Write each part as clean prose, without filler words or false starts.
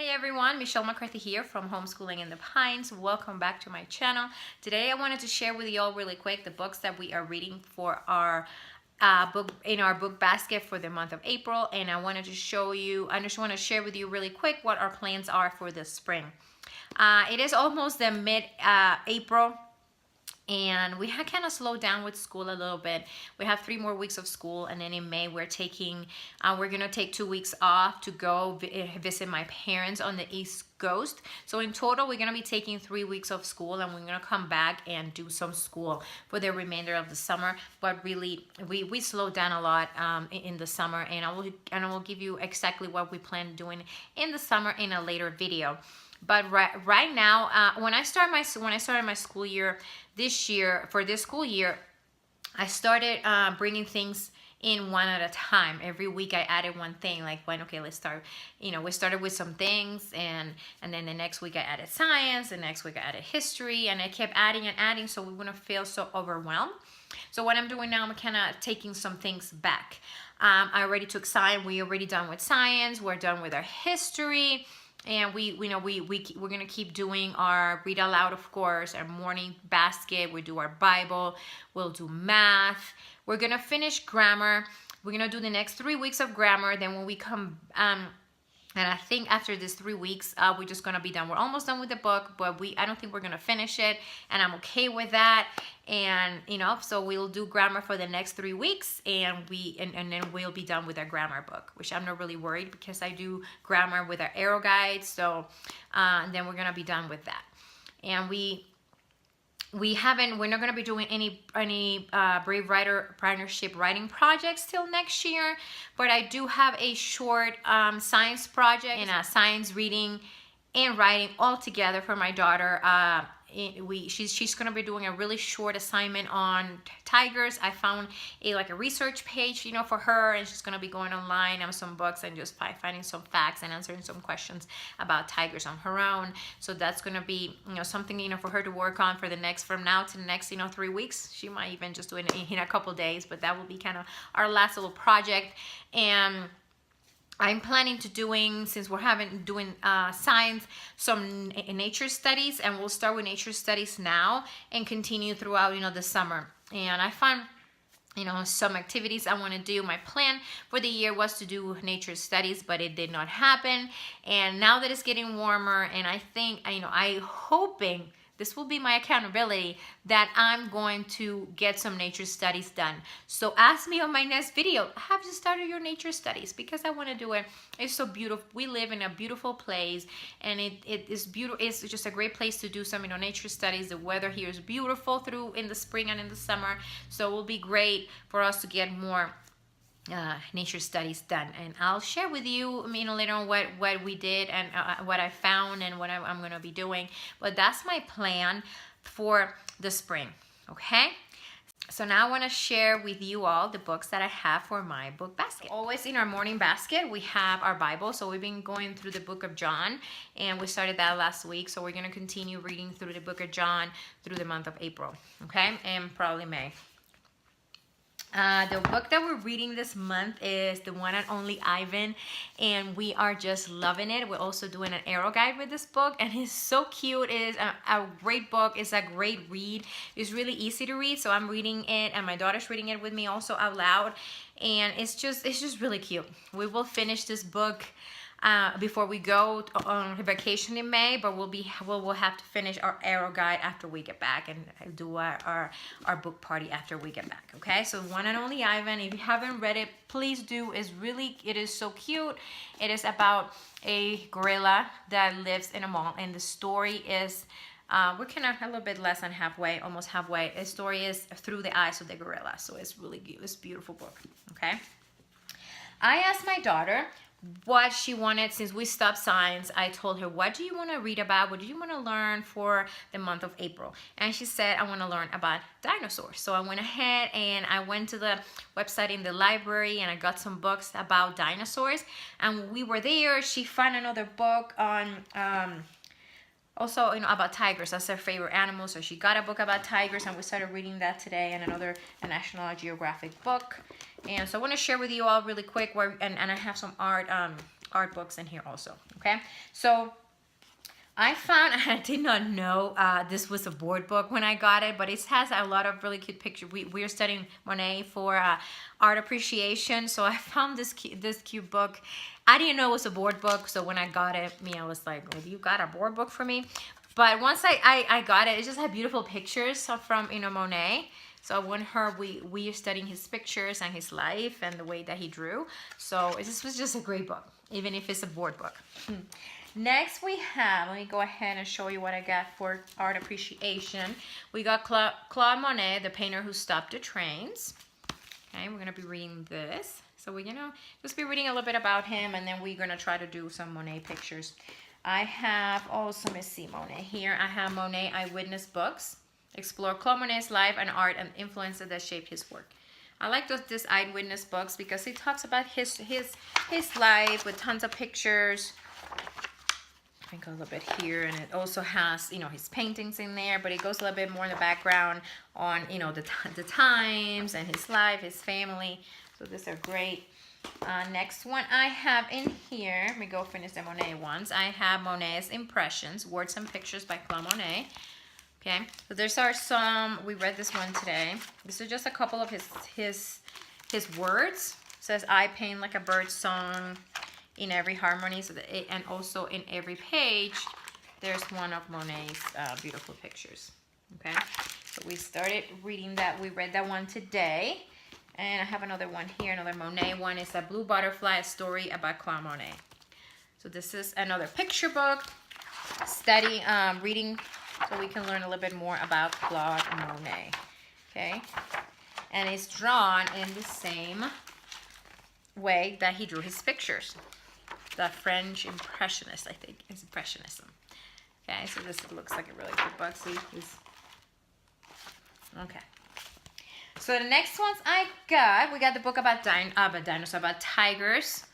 Hey everyone, Michelle McCarthy here from Homeschooling in the Pines. Welcome back to my channel. Today I wanted to share with you all really quick the books that we are reading for our book basket for the month of April, and I wanted to show you, I just want to share with you really quick what our plans are for this spring. It is almost the mid-April. And we had kind of slowed down with school a little bit. We have 3 more weeks of school, and then in May we're gonna take 2 weeks off to go visit my parents on the East Coast. So in total, we're gonna be taking 3 weeks of school, and we're gonna come back and do some school for the remainder of the summer. But really, we slowed down a lot in the summer, and I will give you exactly what we plan doing in the summer in a later video. But right now, when I started my school year for this school year, I started bringing things in one at a time. Every week I added one thing, like let's start, we started with some things, and then the next week I added science, the next week I added history, and I kept adding and adding so we wouldn't feel so overwhelmed. So what I'm doing now, I'm kind of taking some things back. I already took science. We already done with science. We're done with our history. And we're gonna keep doing our read aloud, of course, our morning basket. We do our Bible. We'll do math. We're gonna finish grammar. We're gonna do the next 3 weeks of grammar. Then when we come, and I think after these 3 weeks, we're just gonna be done. We're almost done with the book, but I don't think we're gonna finish it, and I'm okay with that. And so we'll do grammar for the next 3 weeks, and then we'll be done with our grammar book, which I'm not really worried because I do grammar with our Arrow Guide. So then we're gonna be done with that, and we're not going to be doing any Brave Writer Partnership writing projects till next year, but I do have a short science project and a science reading and writing all together for my daughter. She's going to be doing a really short assignment on tigers. I found a research page for her, and she's going to be going online on some books and just finding some facts and answering some questions about tigers on her own. So that's going to be something for her to work on from now to the next 3 weeks. She might even just do it in a couple days, but that will be kind of our last little project. And I'm planning to since we're doing science, some nature studies, and we'll start with nature studies now and continue throughout the summer. And I find some activities I want to do. My plan for the year was to do nature studies, but it did not happen. And now that it's getting warmer, and I think I'm hoping this will be my accountability, that I'm going to get some nature studies done. So ask me on my next video, have you started your nature studies? Because I want to do it. It's so beautiful. We live in a beautiful place, and it is beautiful. It's just a great place to do some nature studies. The weather here is beautiful in the spring and in the summer. So it will be great for us to get more nature studies done, and I'll share with you later on what we did and what I found and what I'm going to be doing. But that's my plan for the spring. Okay, so now I want to share with you all the books that I have for my book basket. Always in our morning basket we have our Bible. So we've been going through the book of John, and we started that last week, so we're going to continue reading through the book of John through the month of April, okay, and probably May. The book that we're reading this month is The One and Only Ivan, and we are just loving it. We're also doing an Arrow Guide with this book, and it's so cute. It is a great book. It's a great read. It's really easy to read, so I'm reading it, and my daughter's reading it with me also out loud, and it's just really cute. We will finish this book before we go on vacation in May, but we'll have to finish our Arrow Guide after we get back, and do our book party after we get back. Okay, so One and Only Ivan, if you haven't read it, please do. It is so cute. It is about a gorilla that lives in a mall, and the story is we're kind of a little bit less than halfway, almost halfway. The story is through the eyes of the gorilla, so it's really cute. It's a beautiful book. Okay, I asked my daughter what she wanted. Since we stopped science, I told her, what do you want to read about? What do you want to learn for the month of April? And she said, I want to learn about dinosaurs. So I went ahead and I went to the website in the library, and I got some books about dinosaurs. And when we were there, she found another book on also about tigers. That's her favorite animal, so she got a book about tigers, and we started reading that today, and a National Geographic book. And so I want to share with you all really quick and I have some art art books in here also. Okay, so I found, I did not know this was a board book when I got it, but it has a lot of really cute pictures. We're studying Monet for art appreciation, so I found this cute book. I didn't know it was a board book, so when I got it, I was like, well, you got a board book for me? But once I got it, it just had beautiful pictures from, you know, Monet. So when we are studying his pictures and his life and the way that he drew. So this was just a great book, even if it's a board book. Next we have, let me go ahead and show you what I got for art appreciation. We got Claude Monet, the painter who stopped the trains. Okay, we're gonna be reading this. So we're gonna just be reading a little bit about him, and then we're gonna try to do some Monet pictures. I have also, let's see, Monet here. I have Monet Eyewitness Books. Explore Claude Monet's life and art and influences that shaped his work. I like this Eyewitness Books because it talks about his life with tons of pictures. I think a little bit here, and it also has, you know, his paintings in there, but it goes a little bit more in the background on, you know, the times and his life, his family. So these are great. Next one I have in here, let me go finish the Monet ones. I have Monet's Impressions, Words and Pictures by Claude Monet. Okay, so there's some, we read this one today. This is just a couple of his words. It says, I paint like a bird song in every harmony, so and also in every page there's one of Monet's beautiful pictures. Okay, so we started reading that. We read that one today, and I have another one here, another Monet one. Is a Blue Butterfly, a story about Claude Monet. So this is another picture book, study, reading, so we can learn a little bit more about Claude Monet. Okay, and it's drawn in the same way that he drew his pictures. The French Impressionist, I think, is Impressionism. Okay, so this looks like a really good book. See, okay. So the next ones we got the book about dinosaurs, about tigers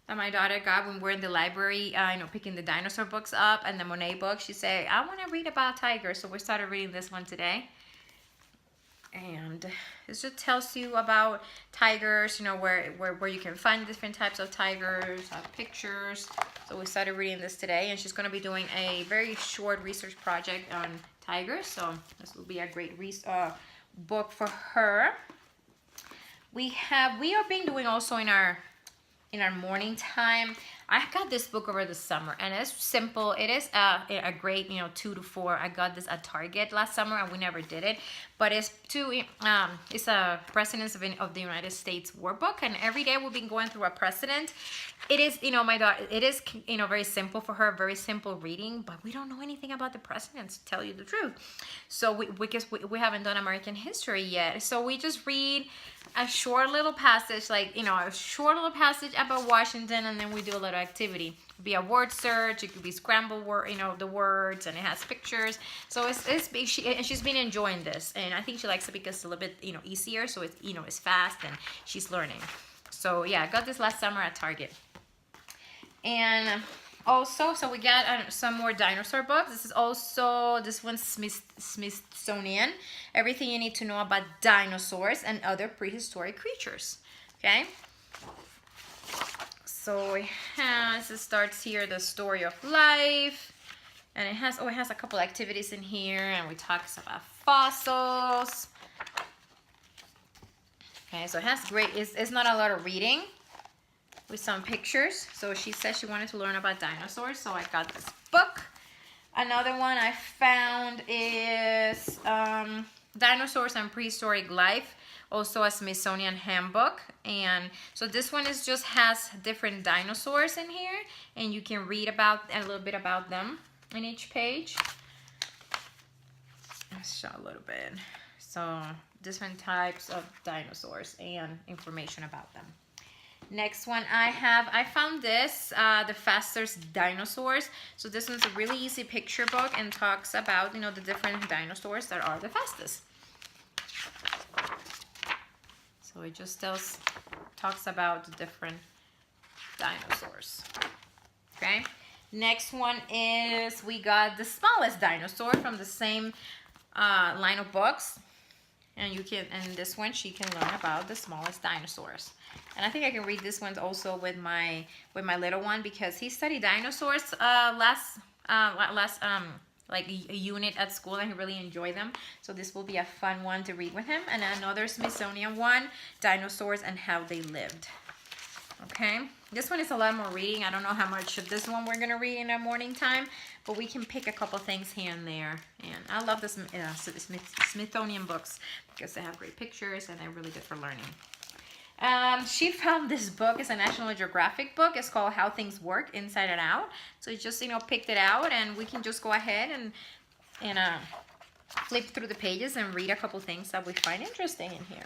that my daughter got when we're in the library, you know, picking the dinosaur books up, and the Monet book. She said, I want to read about tigers, so we started reading this one today. And this just tells you about tigers, you know, where you can find different types of tigers, pictures. So we started reading this today, and she's going to be doing a very short research project on tigers. So this will be a great book for her. We are being doing also in our morning time. I got this book over the summer, and it's simple. It is a great, you know, 2 to 4. I got this at Target last summer, and we never did it. But it's it's a Presidents of the United States workbook, and every day we've been going through a president. It is, you know, my daughter, it is, you know, very simple for her, very simple reading, but we don't know anything about the presidents, to tell you the truth. So we haven't done American history yet. So we just read a short little passage, like, you know, a short little passage about Washington, and then we do a little activity. It could be a word search, it could be scramble word, you know, the words, and it has pictures. So she's been enjoying this, and I think she likes it because it's a little bit, you know, easier. So it's, you know, it's fast and she's learning. So yeah, I got this last summer at Target. And also, so we got some more dinosaur books. This one's Smithsonian. Everything you need to know about dinosaurs and other prehistoric creatures. Okay. So it starts here, the story of life, and it has a couple activities in here, and we talk about fossils. Okay, so it has it's not a lot of reading, with some pictures. So she said she wanted to learn about dinosaurs, so I got this book. Another one I found is Dinosaurs and Prehistoric Life, also a Smithsonian handbook. And so this one has different dinosaurs in here, and you can read about a little bit about them in each page. Let's show a little bit. So different types of dinosaurs and information about them. Next one I found this, The Fastest Dinosaurs. So this one's a really easy picture book and talks about, you know, the different dinosaurs that are the fastest. So it just talks about the different dinosaurs. Okay. Next one is, we got The Smallest Dinosaur from the same line of books. And you can, and this one she can learn about the smallest dinosaurs. And I think I can read this one also with my little one, because he studied dinosaurs last like a unit at school, and he really enjoyed them. So this will be a fun one to read with him. And another Smithsonian one, Dinosaurs and How They Lived. Okay, this one is a lot more reading. I don't know how much of this one we're gonna read in our morning time, but we can pick a couple things here and there. And I love the Smithsonian books because they have great pictures and they're really good for learning. She found this book. It's a National Geographic book. It's called How Things Work Inside and Out. So it's just, you know, picked it out, and we can just go ahead and flip through the pages and read a couple things that we find interesting in here.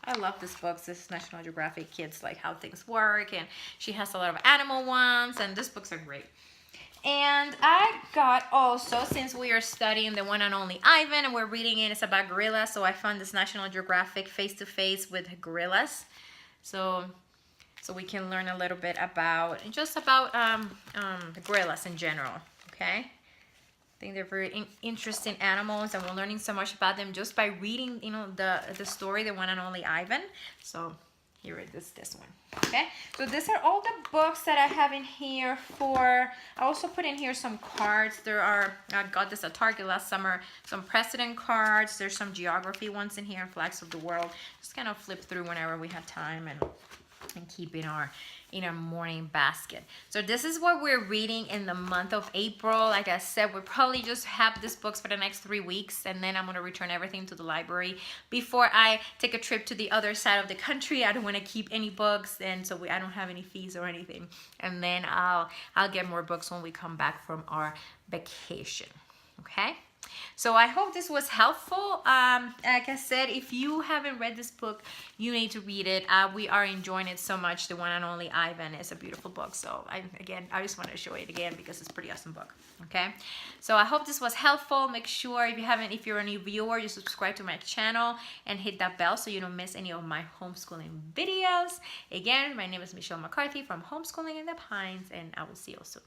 I love this book. This National Geographic Kids, like How Things Work, and she has a lot of animal ones, and these books are great. And I got also, since we are studying the one and only Ivan, and we're reading it, it's about gorillas, so I found this National Geographic Face to Face with Gorillas. So we can learn a little bit about, just about the gorillas in general, okay? I think they're very interesting animals, and we're learning so much about them just by reading, you know, the story, the one and only Ivan. So here it is, this one. Okay, so these are all the books that I have in here for. I also put in here some cards. There are, I got this at Target last summer, some president cards. There's some geography ones in here, flags of the world. Just kind of flip through whenever we have time and keep in our morning basket. So this is what we're reading in the month of April. Like I said, we'll probably just have these books for the next 3 weeks, and then I'm going to return everything to the library before I take a trip to the other side of the country. I don't want to keep any books, and so I don't have any fees or anything. And then I'll get more books when we come back from our vacation. Okay? So I hope this was helpful. Like I said, if you haven't read this book, you need to read it. We are enjoying it so much. The one and only Ivan is a beautiful book. So I just want to show it again because it's a pretty awesome book. Okay, so I hope this was helpful. Make sure if you're a new viewer, you subscribe to my channel and hit that bell so you don't miss any of my homeschooling videos. Again, my name is Michelle McCarthy from Homeschooling in the Pines, and I will see you soon.